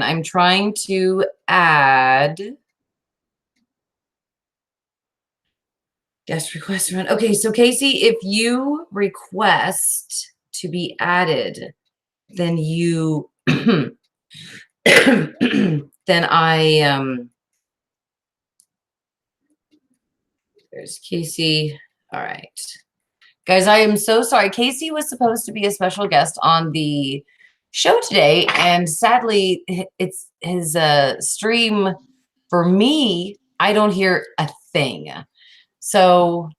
I'm trying to add guest request run. Okay, so Casey, if you request to be added, then you then I there's Casey. All right. Guys, I am so sorry. Casey was supposed to be a special guest on the show today, and sadly, it's his stream for me. I don't hear a thing. So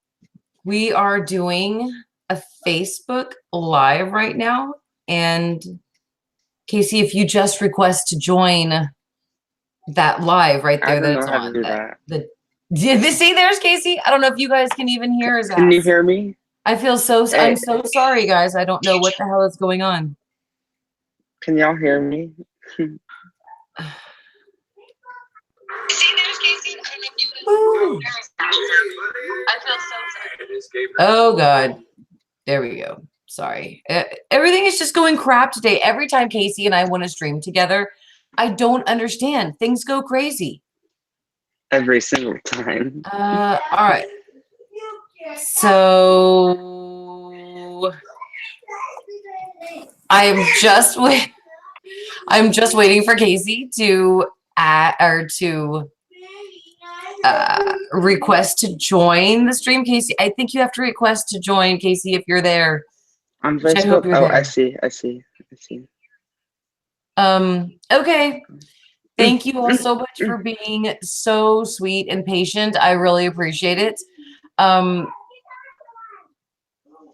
we are doing a Facebook Live right now, and Casey, if you just request to join that live right there, I don't that know it's how to on. do that. Did they see? There's Casey. I don't know if you guys can even hear his ass. Can you hear me? I feel so. Hey. I'm so sorry, guys. I don't know what the hell is going on. Can y'all hear me? See, there's Casey. I don't know if you can. I feel so sorry. Oh God. There we go. Sorry. Everything is just going crap today. Every time Casey and I want to stream together, I don't understand. Things go crazy. Every single time. All right. So I'm just waiting for Casey to request to join the stream. Casey, I think you have to request to join, Casey, if you're there. On Facebook? Oh, there. I see. Okay. Thank you all so much for being so sweet and patient. I really appreciate it.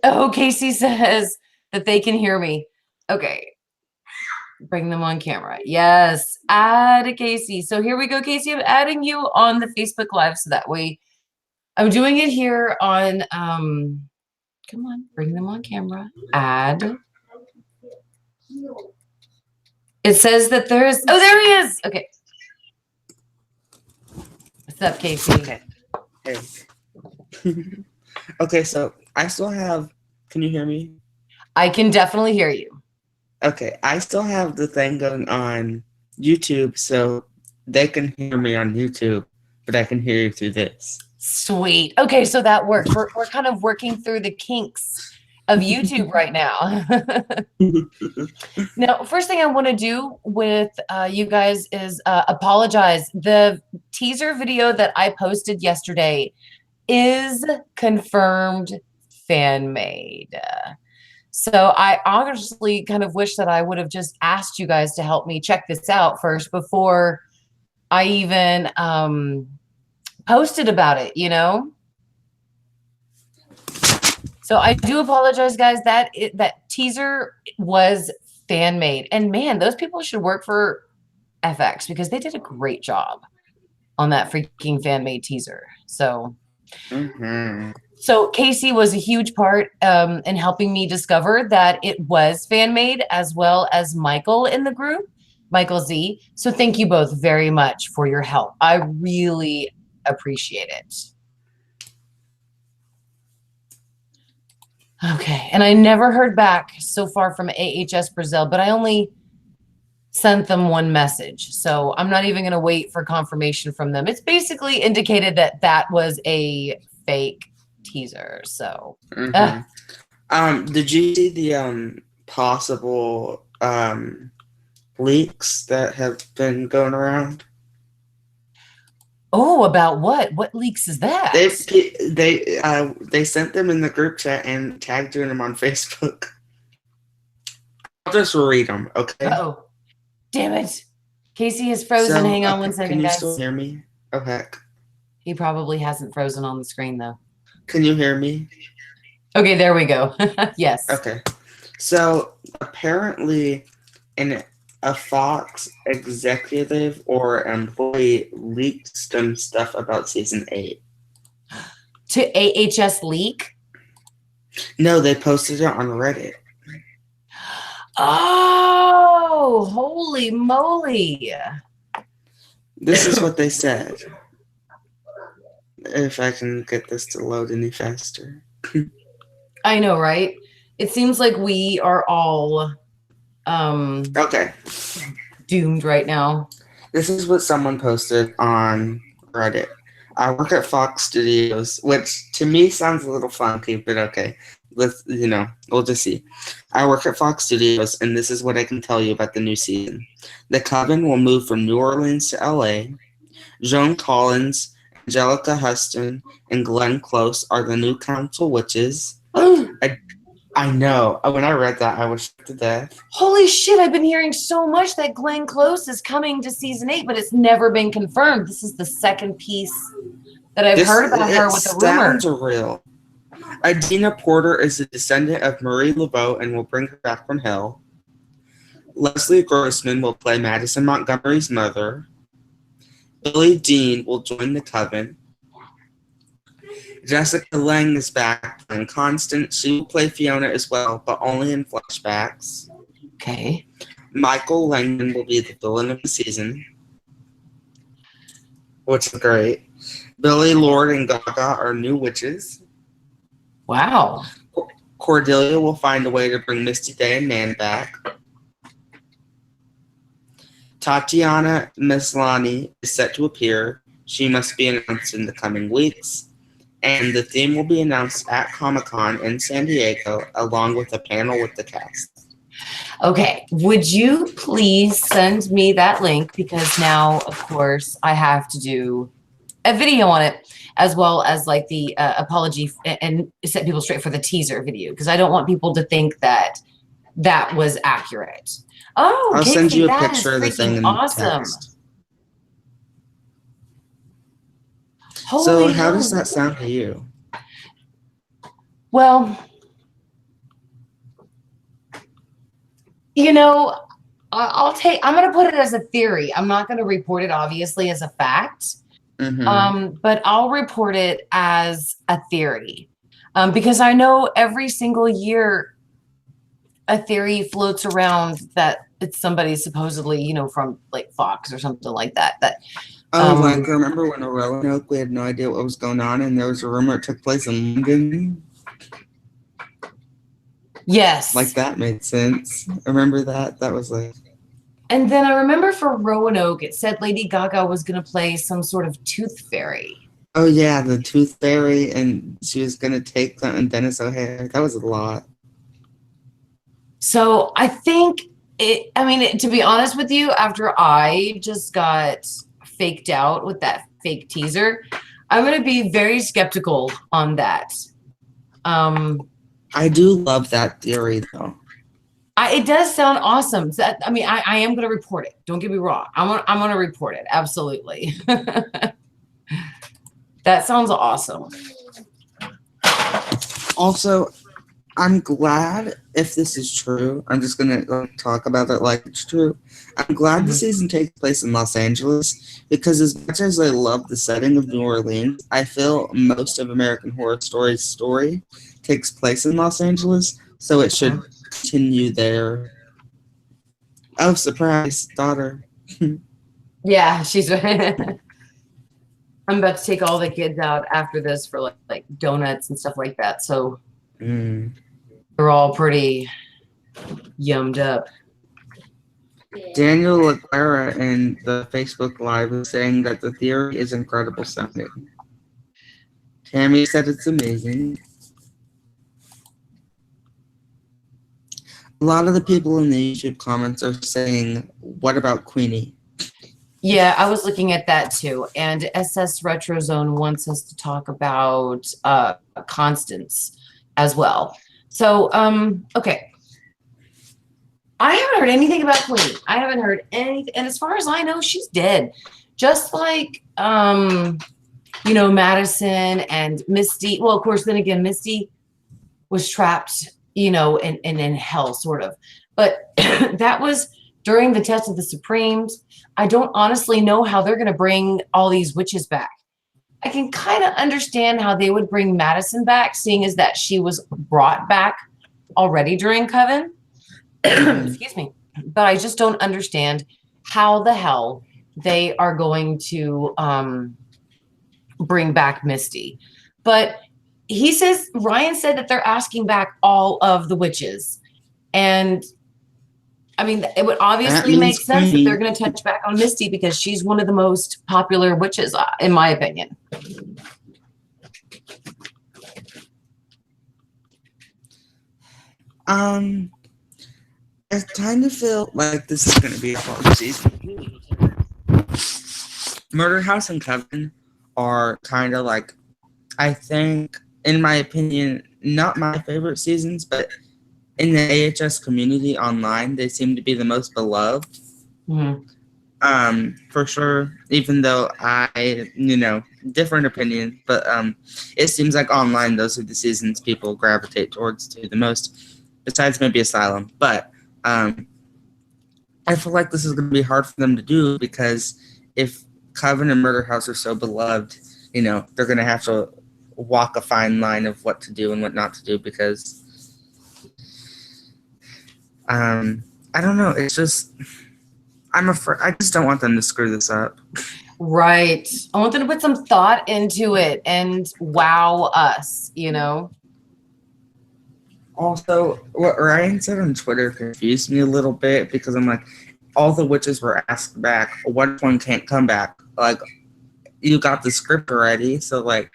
Oh, Casey says that they can hear me. Okay. Bring them on camera. Yes. Add Casey. So here we go, Casey. I'm adding you on the Facebook Live so that way I'm doing it here on come on, bring them on camera. Add. It says that there's there he is. Okay. What's up, Casey? Okay. Hey. Okay, so I still have, can you hear me? I can definitely hear you. Okay, I still have the thing going on YouTube, so they can hear me on YouTube, but I can hear you through this. Sweet. Okay, so that works. We're kind of working through the kinks of YouTube right now. Now, first thing I want to do with you guys is apologize. The teaser video that I posted yesterday is confirmed fan made. So I honestly kind of wish that I would have just asked you guys to help me check this out first before I even posted about it, you know? So I do apologize, guys. That teaser was fan made, and man, those people should work for FX because they did a great job on that freaking fan made teaser. So, so Casey was a huge part in helping me discover that it was fan made, as well as Michael in the group, Michael Z. So thank you both very much for your help. I really appreciate it. Okay, and I never heard back so far from AHS Brazil, but I only sent them one message. So I'm not even going to wait for confirmation from them. It's basically indicated that that was a fake teaser. So did you see the possible leaks that have been going around? Oh, about what? What leaks is that? They sent them in the group chat and tagged them on Facebook. I'll just read them, okay? Oh, damn it! Casey is frozen. So, hang on one second, guys. Can you guys. still hear me? Oh heck! He probably hasn't frozen on the screen though. Can you hear me? Okay, there we go. Yes. Okay. So apparently, a Fox executive or employee leaked some stuff about season 8. To AHS leak? No, they posted it on Reddit. Oh, holy moly. This is what they said. If I can get this to load any faster. I know, right? It seems like we are all okay. doomed right now. This is what someone posted on Reddit. I work at Fox Studios, which to me sounds a little funky, but okay. We'll just see. I work at Fox Studios, and this is what I can tell you about the new season. The Coven will move from New Orleans to LA. Joan Collins, Angelica Huston, and Glenn Close are the new council witches. I know. When I read that, I was shocked to death. Holy shit, I've been hearing so much that Glenn Close is coming to season 8, but it's never been confirmed. This is the second piece that I've heard about her with the rumor. Sounds real. Adina Porter is a descendant of Marie Laveau and will bring her back from hell. Leslie Grossman will play Madison Montgomery's mother. Billie Dean will join the Coven. Jessica Lange is back playing Constance. She will play Fiona as well, but only in flashbacks. Okay. Michael Langdon will be the villain of the season, which is great. Billy Lord and Gaga are new witches. Wow. Cordelia will find a way to bring Misty Day and Nan back. Tatiana Maslany is set to appear. She must be announced in the coming weeks. And the theme will be announced at Comic-Con in San Diego, along with a panel with the cast. Okay. Would you please send me that link? Because now, of course, I have to do a video on it, as well as like the apology and set people straight for the teaser video, because I don't want people to think that that was accurate. Oh, I'll send you a that picture of the thing in awesome. text. Holy So how hell. does that sound to you? Well, you know, I'm going to put it as a theory. I'm not going to report it, obviously, as a fact. Mm-hmm. But I'll report it as a theory. Because I know every single year a theory floats around that it's somebody supposedly, you know, from like Fox or something like that. Like, remember when Roanoke, we had no idea what was going on, and there was a rumor it took place in London? Yes. Like, that made sense. Remember that? That was like... And then I remember for Roanoke, it said Lady Gaga was going to play some sort of tooth fairy. Oh, yeah, the tooth fairy, and she was going to take that and Dennis O'Hare. That was a lot. So I think to be honest with you, after I just got faked out with that fake teaser, I'm going to be very skeptical on that. I do love that theory, though. It does sound awesome. So I am going to report it. Don't get me wrong. I'm going to report it. Absolutely. That sounds awesome. Also, I'm glad, if this is true, I'm just going to talk about it like it's true. I'm glad the season takes place in Los Angeles, because as much as I love the setting of New Orleans, I feel most of American Horror Story's story takes place in Los Angeles, so it should continue there. Oh, surprise, daughter. Yeah, she's I'm about to take all the kids out after this for like donuts and stuff like that. So they're all pretty yummed up. Daniel LaGuerra in the Facebook Live was saying that the theory is incredible sounding. Tammy said it's amazing. A lot of the people in the YouTube comments are saying, what about Queenie? Yeah, I was looking at that too. And SS Retro Zone wants us to talk about Constance as well. So, okay. I haven't heard anything about Queenie. I haven't heard anything. And as far as I know, she's dead. Just like, you know, Madison and Misty. Well, of course, then again, Misty was trapped, you know, in hell, sort of. But that was during the test of the Supremes. I don't honestly know how they're going to bring all these witches back. I can kind of understand how they would bring Madison back, seeing as that she was brought back already during Coven. Excuse me. But I just don't understand how the hell they are going to bring back Misty. But he says, Ryan said that they're asking back all of the witches. And I mean, it would obviously make sense that they're going to touch back on Misty because she's one of the most popular witches, in my opinion. I kind of feel like this is going to be a hard season. Murder House and Coven are kind of like, I think, in my opinion, not my favorite seasons, but in the AHS community online, they seem to be the most beloved. For sure, even though I, different opinion, but it seems like online, those are the seasons people gravitate towards to the most, besides maybe Asylum. But I feel like this is going to be hard for them to do because if Coven and Murder House are so beloved, they're going to have to walk a fine line of what to do and what not to do because I don't know. It's just, I'm afraid. I just don't want them to screw this up. Right. I want them to put some thought into it and wow us, Also, what Ryan said on Twitter confused me a little bit because I'm like, all the witches were asked back. One can't come back. Like, you got the script already, so like,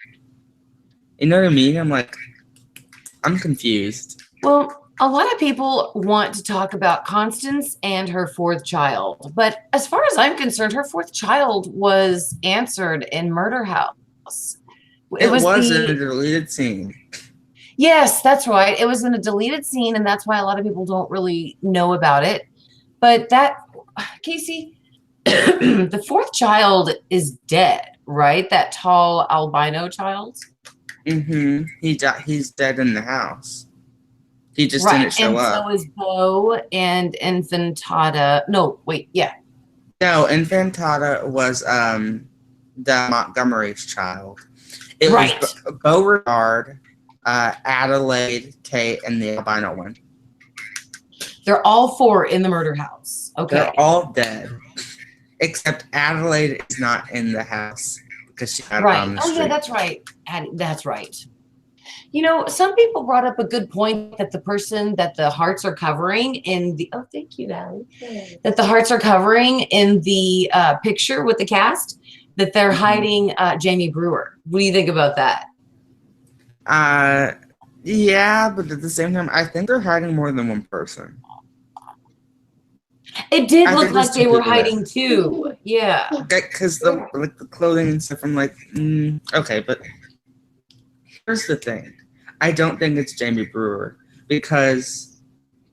you know what I mean? I'm like, I'm confused. Well, a lot of people want to talk about Constance and her fourth child, but as far as I'm concerned, her fourth child was answered in Murder House. It was in a deleted scene. Yes, that's right. It was in a deleted scene, and that's why a lot of people don't really know about it. But Casey, the fourth child is dead, right? That tall albino child. Mm-hmm. He's dead in the house. He just didn't show up. So is Bo and Infantata. No, wait, yeah. No, Infantata was the Montgomery's child. It was Beauregard, Adelaide, Kate, and the albino one. They're all four in the Murder House. Okay. They're all dead. Except Adelaide is not in the house because she got on the street. Yeah, that's right. That's right. Some people brought up a good point that the person that the hearts are covering in the thank you, Natalie. That the hearts are covering in the picture with the cast, that they're hiding Jamie Brewer. What do you think about that? Yeah, but at the same time, I think they're hiding more than one person. It did look like they were hiding two. Yeah. Because the clothing and stuff, I'm like, okay, but here's the thing. I don't think it's Jamie Brewer because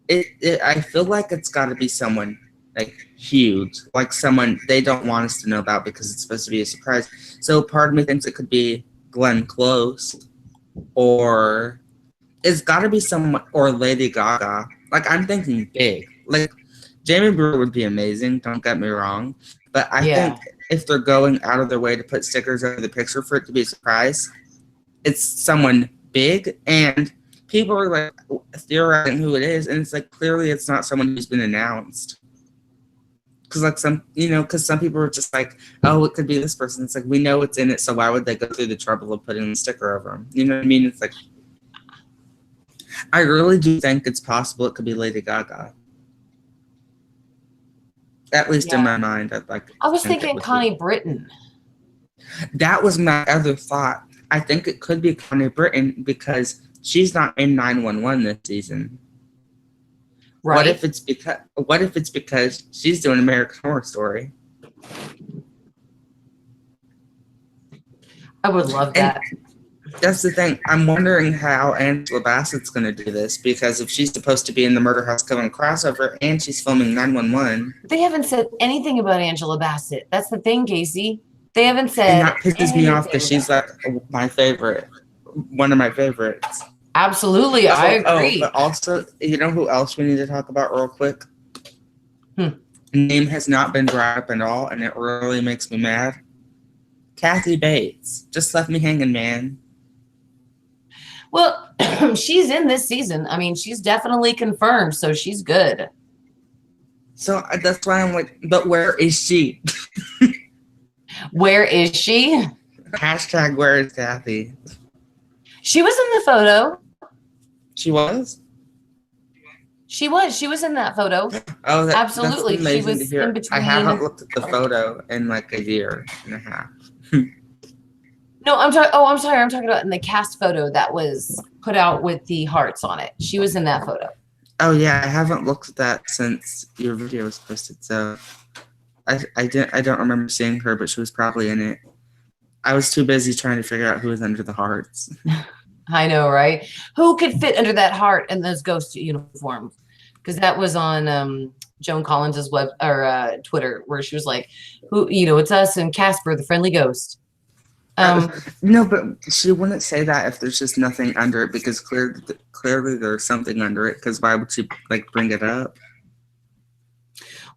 I feel like it's got to be someone like huge, like someone they don't want us to know about because it's supposed to be a surprise. So part of me thinks it could be Glenn Close, or it's got to be someone, or Lady Gaga. Like, I'm thinking big. Like, Jamie Brewer would be amazing, don't get me wrong, but I think if they're going out of their way to put stickers over the picture for it to be a surprise, it's someone big, and people are like theorizing who it is, and it's like clearly it's not someone who's been announced. Because like some people are just like, oh, it could be this person. It's like, we know it's in it, so why would they go through the trouble of putting a sticker over them? You know what I mean? It's like, I really do think it's possible it could be Lady Gaga. At least in my mind, I was thinking Connie Britton. That was my other thought. I think it could be Connie Britton because she's not in 911 this season. Right. What if it's because she's doing American Horror Story? I would love that. And that's the thing. I'm wondering how Angela Bassett's going to do this, because if she's supposed to be in the Murder House Coven crossover and she's filming 911. They haven't said anything about Angela Bassett. That's the thing, Casey. They haven't said. And that pisses me off because she's like my favorite, one of my favorites. Absolutely, I agree. But also, you know who else we need to talk about real quick? Name has not been brought up at all, and it really makes me mad. Kathy Bates just left me hanging, man. Well, she's in this season. I mean, she's definitely confirmed, so she's good. So that's why I'm like, but where is she? Where is she? Hashtag where is Kathy? She was in the photo. She was? She was in that photo. Oh, Absolutely. That's She amazing was to hear. in between. I haven't looked at the photo in like a year and a half. No, I'm talking. Oh, I'm sorry. I'm talking about in the cast photo that was put out with the hearts on it. She was in that photo. Oh yeah, I haven't looked at that since your video was posted. So I don't remember seeing her, but she was probably in it. I was too busy trying to figure out who was under the hearts. I know, right? Who could fit under that heart in those ghost uniforms? Because that was on Joan Collins's web or Twitter, where she was like, "Who? It's us and Casper, the friendly ghost." No, but she wouldn't say that if there's just nothing under it, because clearly there's something under it. Because why would she like bring it up?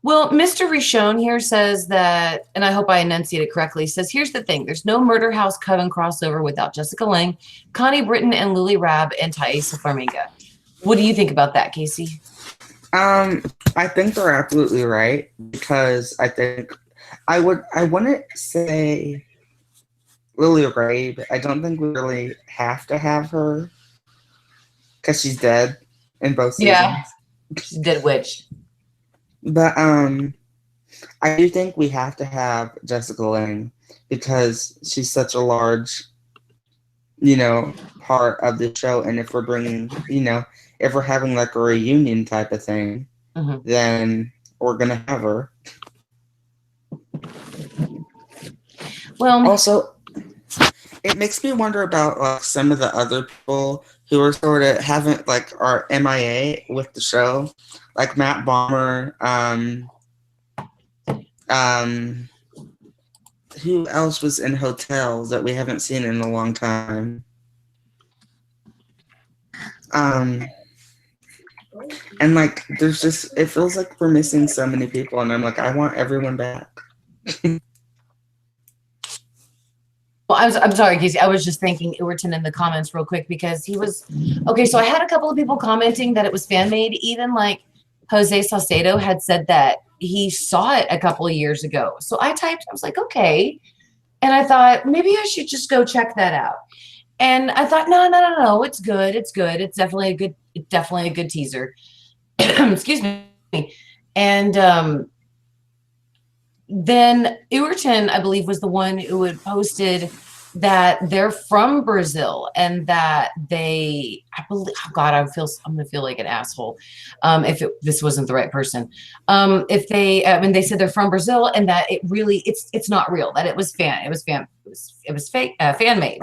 Well, Mr. Rishon here says that, and I hope I enunciate it correctly, says, here's the thing. There's no Murder House Coven crossover without Jessica Lange, Connie Britton, and Lily Rabb, and Thaisa Farmiga. What do you think about that, Casey? I think they're absolutely right, because I think I wouldn't say Lily Rabe. I don't think we really have to have her because she's dead in both seasons. Yeah, she's a dead witch. But I do think we have to have Jessica Lange because she's such a large, part of the show. And if we're bringing, if we're having like a reunion type of thing, then we're gonna have her. Well, also, it makes me wonder about like some of the other people who are sort of haven't like are MIA with the show, like Matt Bomber. Who else was in Hotels that we haven't seen in a long time? And like, there's just, it feels like we're missing so many people, and I'm like, I want everyone back. Well, I'm sorry, Casey. I was just thanking Iwerton in the comments real quick because he was okay. So I had a couple of people commenting that it was fan made. Even like Jose Saucedo had said that he saw it a couple of years ago. So I typed. I was like, okay, and I thought maybe I should just go check that out. And I thought, no, it's good. It's good. It's definitely a good teaser. Excuse me. And then Iwerton, I believe, was the one who had posted that they're from Brazil and that I believe, oh God, I'm gonna feel like an asshole if this wasn't the right person. If they, they said they're from Brazil and that it's not real, that it was fake, fan made.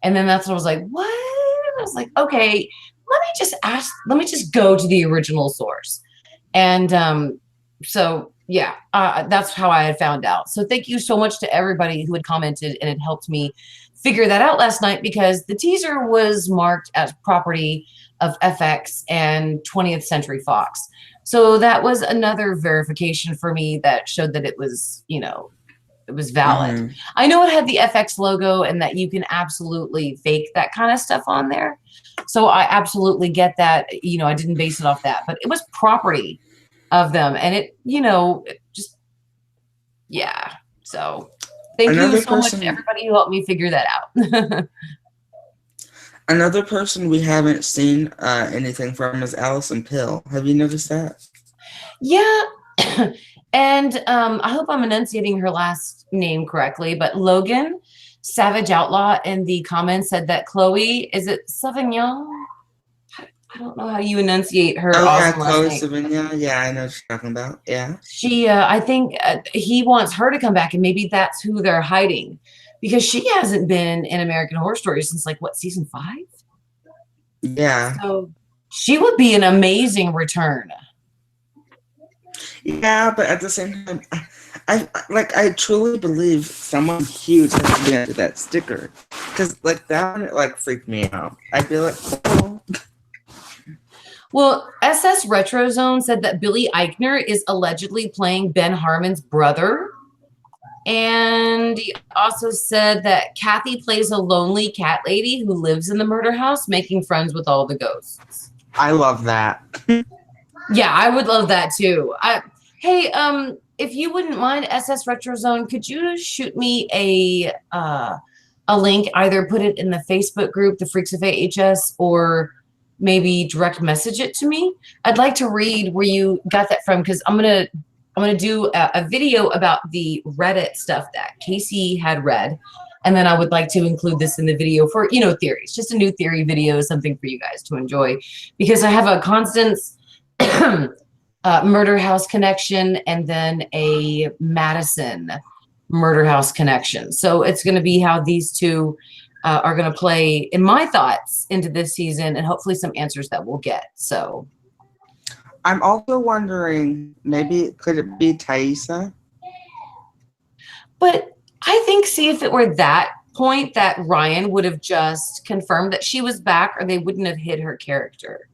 And then that's when I was like, what? I was like, okay, let me just go to the original source. And so yeah, that's how I had found out. So thank you so much to everybody who had commented, and it helped me figure that out last night because the teaser was marked as property of FX and 20th Century Fox. So that was another verification for me that showed that it was, it was valid. I know it had the FX logo and that you can absolutely fake that kind of stuff on there. So I absolutely get that. I didn't base it off that, but it was property of them, and it just so thank you so much to everybody who helped me figure that out. Another person we haven't seen anything from is Allison Pill. Have you noticed that? Yeah. And I hope I'm enunciating her last name correctly, but Logan Savage Outlaw in the comments said that Chloe, is it Sauvignon? I don't know how you enunciate her. Oh, yeah, Chloe Sauvignon. Yeah, I know what you're talking about. Yeah. She, I think he wants her to come back, and maybe that's who they're hiding because she hasn't been in American Horror Story since like what, season 5? Yeah. So she would be an amazing return. Yeah, but at the same time, I truly believe someone huge has to be under that sticker, because like that one, it like freaked me out. I'd be like, oh. Well, SS Retro Zone said that Billy Eichner is allegedly playing Ben Harmon's brother. And he also said that Kathy plays a lonely cat lady who lives in the murder house, making friends with all the ghosts. I love that. Yeah, I would love that too. Hey, if you wouldn't mind, SS Retro Zone, could you shoot me a link? Either put it in the Facebook group, the Freaks of AHS, or maybe direct message it to me. I'd like to read where you got that from, because I'm gonna do a video about the Reddit stuff that Casey had read, and then I would like to include this in the video for, you know, theories, just a new theory video, something for you guys to enjoy, because I have a Constance murder house connection and then a Madison murder house connection. So it's going to be how these two are going to play in my thoughts into this season, and hopefully some answers that we'll get. So I'm also wondering, maybe could it be Thaisa? but I think, see, if it were that point, that Ryan would have just confirmed that she was back, or they wouldn't have hid her character.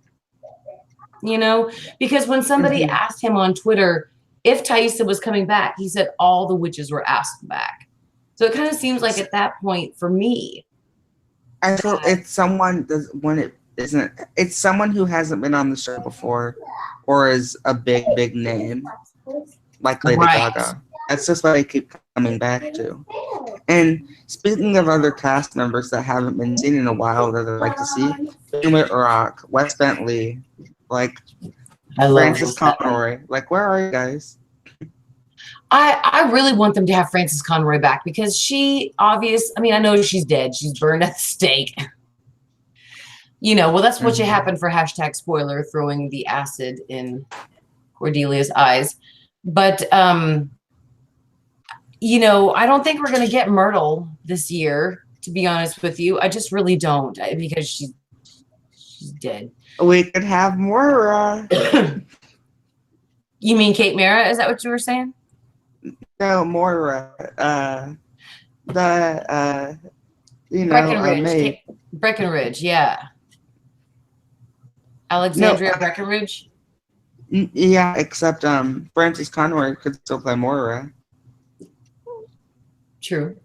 You know, because when somebody asked him on Twitter if Thaisa was coming back, he said all the witches were asked back. So it kind of seems like at that point, for me, I feel it's someone it's someone who hasn't been on the show before, or is a big name, like Lady Gaga. That's just what I keep coming back to. And speaking of other cast members that haven't been seen in a while that I'd like to see, Emmett Rock, Wes Bentley, like Frances Conroy. Like, where are you guys? I really want them to have Frances Conroy back, because she I mean, I know she's dead. She's burned at the stake. You know, well, that's what should happen for #spoiler, throwing the acid in Cordelia's eyes. But, you know, I don't think we're going to get Myrtle this year, to be honest with you. I just really don't, because she's dead. We could have Moira. You mean Kate Mara? Is that what you were saying? No, Moira. You know, Breckenridge. Breckenridge, yeah. Alexandria Breckenridge? Yeah, except Frances Conroy could still play Moira. True.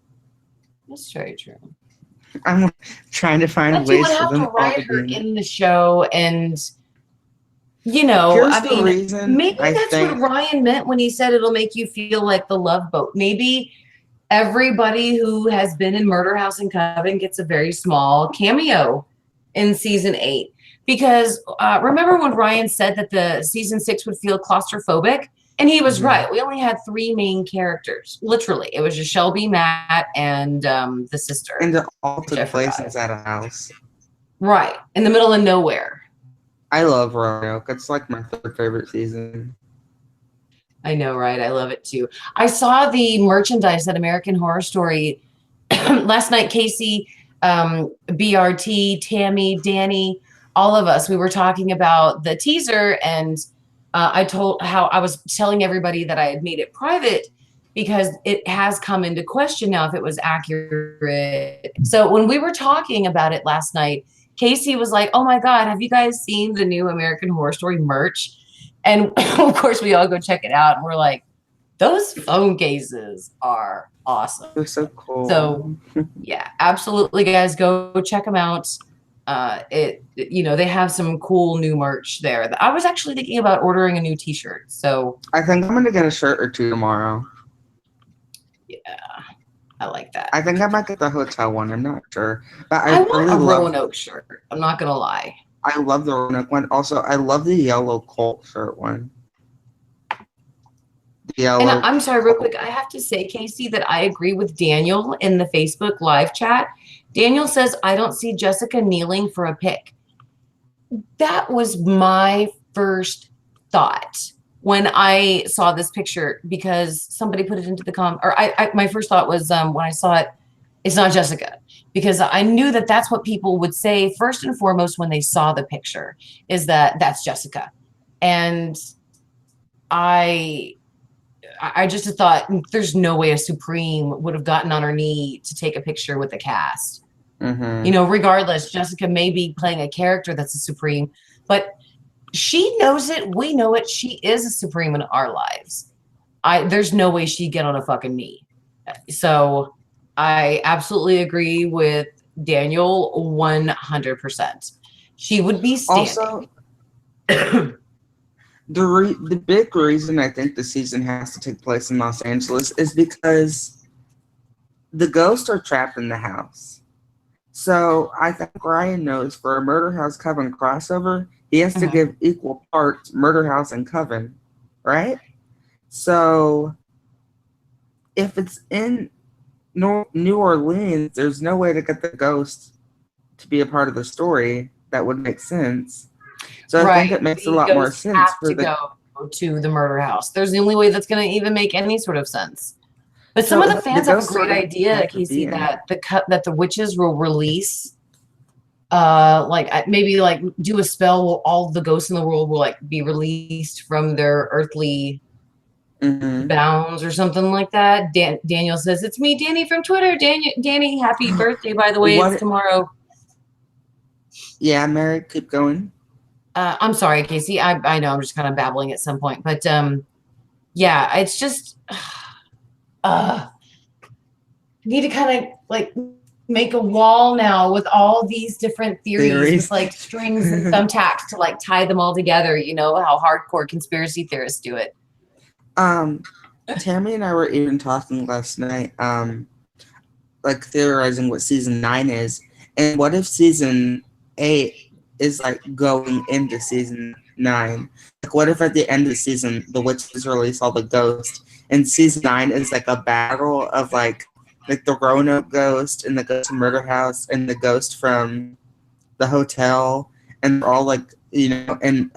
That's very true. I'm trying to find but you ways would for have them to all write to her be in the show, and you know, Here's I the mean, reason maybe I that's think- what Ryan meant when he said it'll make you feel like the Love Boat. Maybe everybody who has been in Murder House and Coven gets a very small cameo in season 8. Because remember when Ryan said that the season 6 would feel claustrophobic? And he was right. We only had 3 main characters. Literally. It was just Shelby, Matt, and the sister. And it all took place inside a house. Right. In the middle of nowhere. I love Roanoke. It's like my 3rd favorite season. I know, right? I love it too. I saw the merchandise at American Horror Story last night. Casey, BRT, Tammy, Danny, all of us, we were talking about the teaser, and I was telling everybody that I had made it private because it has come into question now if it was accurate. So when we were talking about it last night, Casey was like, "Oh my God, have you guys seen the new American Horror Story merch?" And of course, we all go check it out, and we're like, "Those phone cases are awesome. They're so cool." So yeah, absolutely, guys, go check them out. You know, they have some cool new merch there. I was actually thinking about ordering a new T-shirt. So I think I'm gonna get a shirt or 2 tomorrow. Yeah, I like that. I think I might get the hotel one. I'm not sure, but I want really a love Roanoke shirt. I'm not gonna lie. I love the Roanoke one. Also, I love the yellow Colt shirt one. And I'm sorry, real quick, I have to say, Casey, that I agree with Daniel in the Facebook live chat. Daniel says, "I don't see Jessica kneeling for a pic." That was my first thought when I saw this picture, because somebody put it into the my first thought was when I saw it, it's not Jessica, because I knew that that's what people would say first and foremost when they saw the picture, is that that's Jessica. And I just thought there's no way a Supreme would have gotten on her knee to take a picture with the cast. You know, regardless, Jessica may be playing a character that's a Supreme, but she knows it. We know it. She is a Supreme in our lives. There's no way she'd get on a fucking knee. So I absolutely agree with Daniel 100%. She would be standing. Also, the big reason I think the season has to take place in Los Angeles is because the ghosts are trapped in the house. So I think Ryan knows for a Murder House Coven crossover, he has to give equal parts Murder House and Coven, right? So if it's in New Orleans, there's no way to get the ghost to be a part of the story. That would make sense. So I think it makes a lot more sense for the go to the murder house. There's the only way that's going to even make any sort of sense. But some of the fans have a great idea, Casey, that the witches will release, maybe like do a spell where all the ghosts in the world will like be released from their earthly bounds or something like that. Daniel says, "It's me, Danny from Twitter." Danny, happy birthday, by the way. It's tomorrow. Yeah, Mary, keep going. I'm sorry, Casey. I know I'm just kind of babbling at some point, but yeah, it's just need to kind of like make a wall now with all these different theories with like strings and thumbtacks to like tie them all together. You know how hardcore conspiracy theorists do it. Tammy and I were even talking last night, like theorizing what season 9 is, and what if season 8 is like going into season 9? Like, what if at the end of the season the witches release all the ghosts, and season 9 is like a battle of like the Roanoke ghost and the ghost of Murder House and the ghost from the hotel, and they're all like, you know, and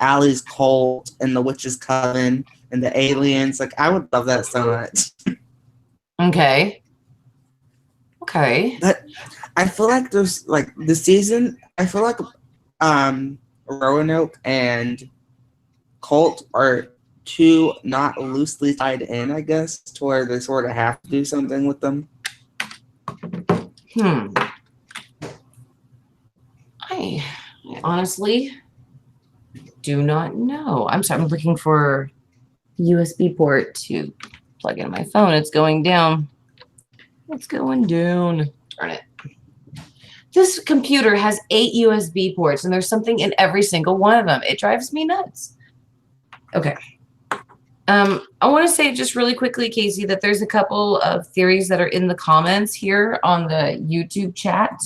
Allie's cult and the witches coven and the aliens. Like, I would love that so much. Okay. But I feel like there's like the season, I feel like Roanoke and cult are too not loosely tied in, I guess, to where they sort of have to do something with them. I honestly do not know. I'm sorry, I'm looking for USB port to plug in my phone. It's going down. It's going down. Darn it. This computer has 8 USB ports, and there's something in every single one of them. It drives me nuts. Okay. I want to say just really quickly, Casey, that there's a couple of theories that are in the comments here on the YouTube chat.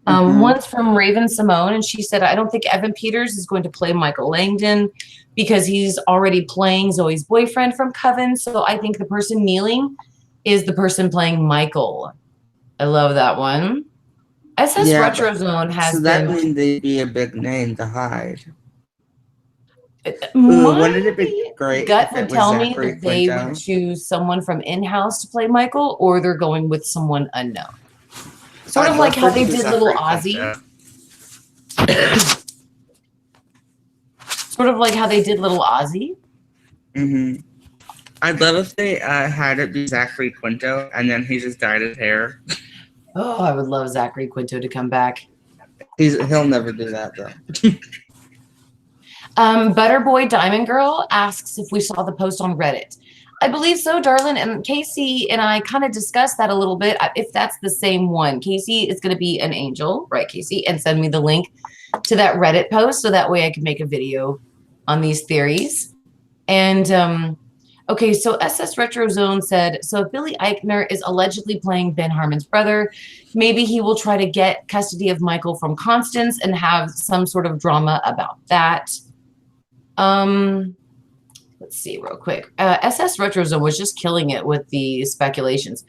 One's from Raven Simone, and she said, I don't think Evan Peters is going to play Michael Langdon because he's already playing Zoe's boyfriend from Coven. So I think the person kneeling is the person playing Michael. I love that one. SS Retrozone has so that means they'd be a big name to hide. Wouldn't it be great? Gut would tell me that they would choose someone from in-house to play Michael, or they're going with someone unknown. Sort of like how they did little Ozzy. Sort of like how they did little Ozzy. I'd love if they had it be Zachary Quinto, and then he just dyed his hair. Oh, I would love Zachary Quinto to come back. He'll never do that, though. Butterboy Diamond Girl asks if we saw the post on Reddit. I believe so, darling. And Casey and I kind of discussed that a little bit. If that's the same one, Casey is going to be an angel, right, Casey? And send me the link to that Reddit post so that way I can make a video on these theories. And okay, so SS Retrozone said, so if Billy Eichner is allegedly playing Ben Harmon's brother, maybe he will try to get custody of Michael from Constance and have some sort of drama about that. Let's see real quick. SS Retrozone was just killing it with the speculations.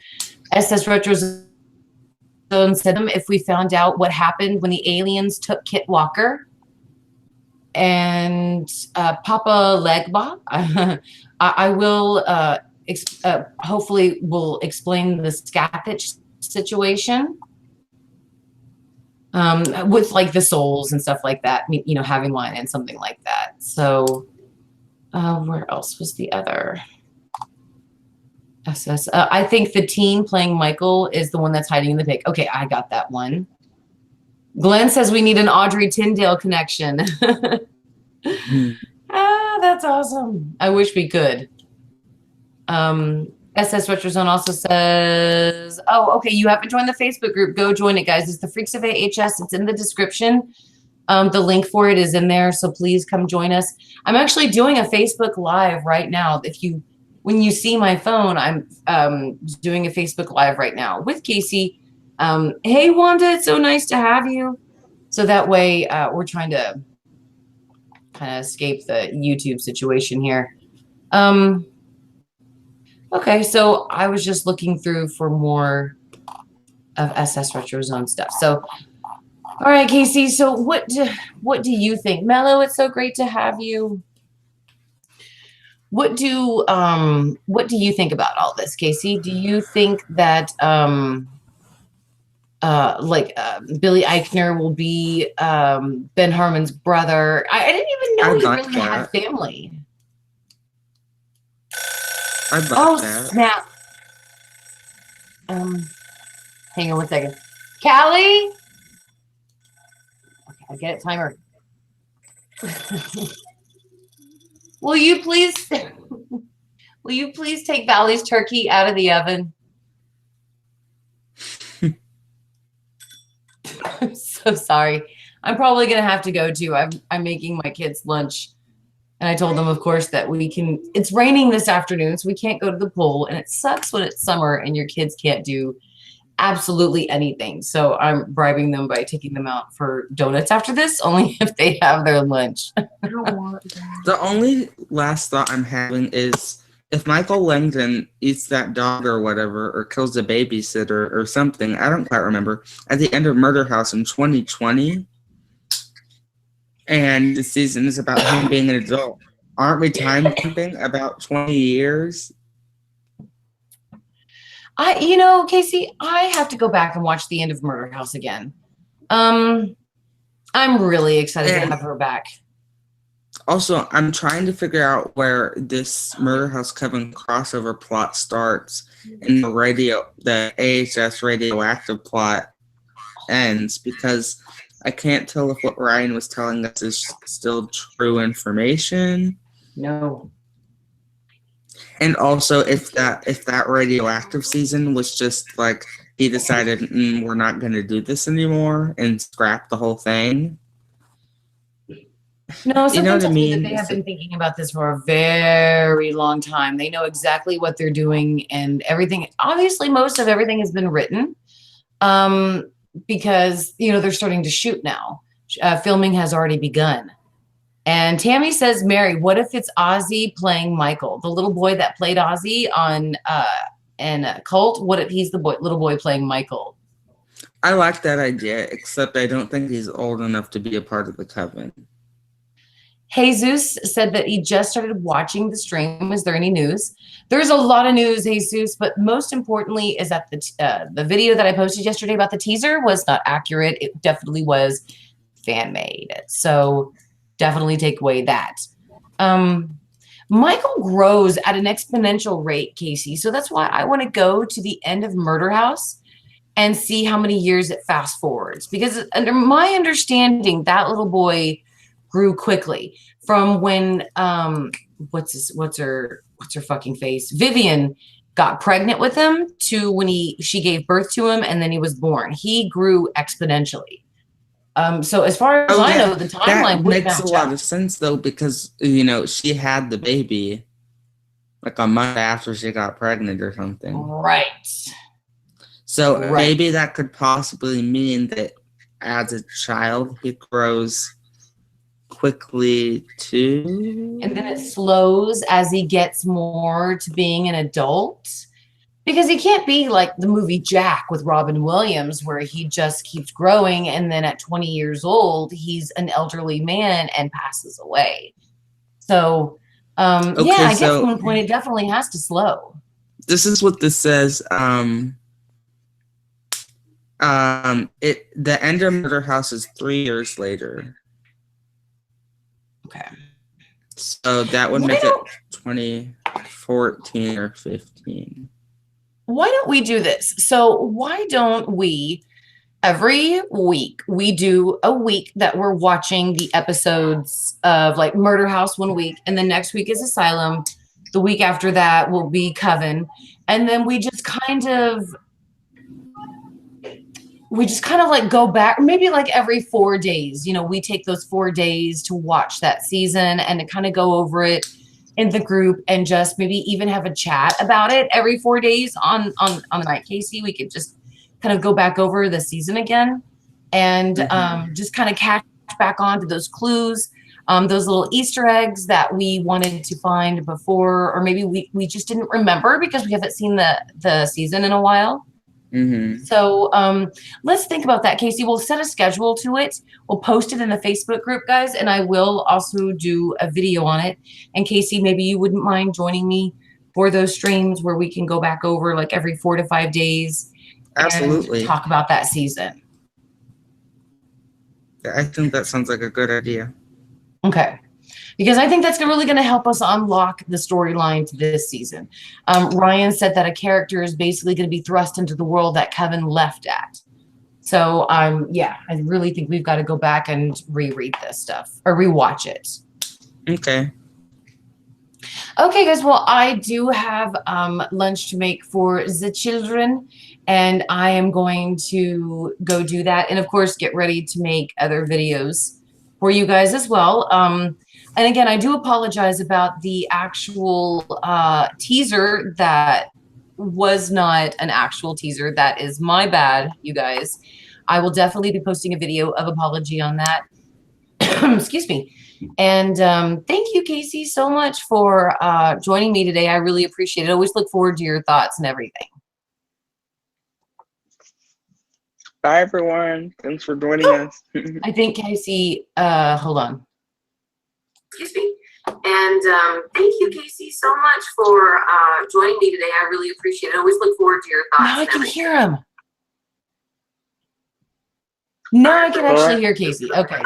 SS Retrozone said, if we found out what happened when the aliens took Kit Walker and Papa Legba, I will hopefully will explain the Scapich situation with like the souls and stuff like that, you know, having one and something like that. So where else was the other SS? I think the teen playing Michael is the one that's hiding in the pic. Okay, I got that one. Glenn says we need an Audrey Tyndale connection. That's awesome. I wish we could. SS Retrozone also says, oh, okay, you haven't joined the Facebook group. Go join it, guys. It's the Freaks of AHS. It's in the description. The link for it is in there, so please come join us. I'm actually doing a Facebook Live right now. When you see my phone, I'm doing a Facebook Live right now with Casey Hey, Wanda, it's so nice to have you. So that way, we're trying to kind of escape the YouTube situation here. Okay, so I was just looking through for more of SS Retro Zone stuff. So, all right, Casey. So what do you think, Mello? It's so great to have you. What do you think about all this, Casey? Do you think that Billy Eichner will be Ben Harmon's brother? I didn't even know he really had family. Oh, that. Snap. Hang on one second. Callie? Okay, I get it, timer. Will you please take Valley's turkey out of the oven? I'm so sorry. I'm probably gonna have to go too. I'm making my kids lunch. And I told them, of course, that it's raining this afternoon, so we can't go to the pool. And it sucks when it's summer and your kids can't do absolutely anything. So I'm bribing them by taking them out for donuts after this, only if they have their lunch. I don't want that. The only last thought I'm having is if Michael Langdon eats that dog or whatever, or kills a babysitter or something, I don't quite remember, at the end of Murder House in 2020, and the season is about him being an adult, aren't we time jumping about 20 years? Casey, I have to go back and watch the end of Murder House again. I'm really excited to have her back. Also, I'm trying to figure out where this Murder House Coven crossover plot starts and the AHS radioactive plot ends, because I can't tell if what Ryan was telling us is still true information. No. And also if that radioactive season was just like he decided we're not going to do this anymore and scrap the whole thing. No, something tells me that they have been thinking about this for a very long time. They know exactly what they're doing and everything. Obviously, most of everything has been written because, they're starting to shoot now. Filming has already begun. And Tammy says, Mary, what if it's Ozzy playing Michael, the little boy that played Ozzy on Cult? What if he's the little boy playing Michael? I like that idea, except I don't think he's old enough to be a part of the Coven. Jesus said that he just started watching the stream. Is there any news? There's a lot of news, Jesus, but most importantly is that the video that I posted yesterday about the teaser was not accurate. It definitely was fan-made. So definitely take away that. Michael grows at an exponential rate, Casey. So that's why I want to go to the end of Murder House and see how many years it fast forwards. Because under my understanding, that little boy grew quickly from when what's her fucking face, Vivian, got pregnant with him to when she gave birth to him and then he was born. He grew exponentially. So as far as I know, the timeline makes a lot of sense though, because she had the baby like a month after she got pregnant or something. Right. So maybe that could possibly mean that as a child he grows quickly too, and then it slows as he gets more to being an adult, because he can't be like the movie Jack with Robin Williams where he just keeps growing and then at 20 years old he's an elderly man and passes away. So I guess at one point it definitely has to slow. This is what this says. The end of Murder House is 3 years later. Okay. So that would make it 2014 or 15. Why don't we do this? So why don't we, every week, we do a week that we're watching the episodes of like Murder House one week, and the next week is Asylum. The week after that will be Coven. And then we just kind of like go back, maybe like every 4 days, we take those 4 days to watch that season and to kind of go over it in the group and just maybe even have a chat about it every 4 days on the night, Casey. We could just kind of go back over the season again and just kind of catch back on to those clues, those little Easter eggs that we wanted to find before, or maybe we just didn't remember because we haven't seen the season in a while. So let's think about that, Casey. We'll set a schedule to it. We'll post it in the Facebook group, guys, and I will also do a video on it. And Casey, maybe you wouldn't mind joining me for those streams where we can go back over like every 4 to 5 days. Absolutely. And talk about that season. I think that sounds like a good idea. Okay. Because I think that's really going to help us unlock the storyline to this season. Ryan said that a character is basically going to be thrust into the world that Kevin left at. So, yeah, I really think we've got to go back and reread this stuff or rewatch it. Okay. Okay, guys. Well, I do have lunch to make for the children, and I am going to go do that. And, of course, get ready to make other videos for you guys as well. And again, I do apologize about the actual teaser that was not an actual teaser. That is my bad, you guys. I will definitely be posting a video of apology on that. Excuse me. And thank you, Casey, so much for joining me today. I really appreciate it. I always look forward to your thoughts and everything. Bye, everyone. Thanks for joining us. I think Casey, hold on. Excuse me. And thank you, Casey, so much for joining me today. I really appreciate it. I always look forward to your thoughts. Now I can hear him. Now I can actually hear Casey. Okay.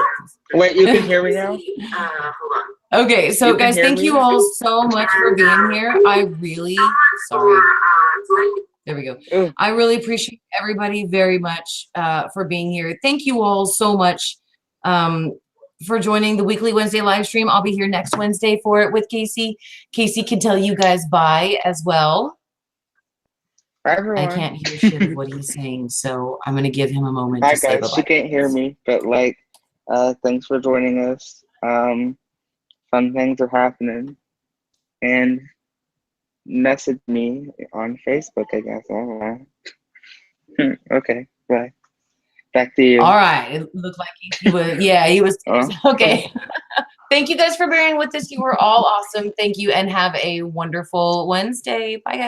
Wait, you can hear me now? Hold on. Okay, so guys, thank you all so much for being here. I really, sorry. There we go. Ooh. I really appreciate everybody very much for being here. Thank you all so much for joining the weekly Wednesday live stream. I'll be here next Wednesday for it with Casey. Casey can tell you guys bye as well. Bye, everyone. I can't hear shit of what he's saying, so I'm going to give him a moment Hi, to say guys. bye-bye. She can't hear me, but like, thanks for joining us. Fun things are happening. And message me on Facebook, I guess. All right. Okay, bye. Back to you. All right. It looked like he was, yeah, he was. Okay. Thank you guys for bearing with us. You were all awesome. Thank you, and have a wonderful Wednesday. Bye, guys.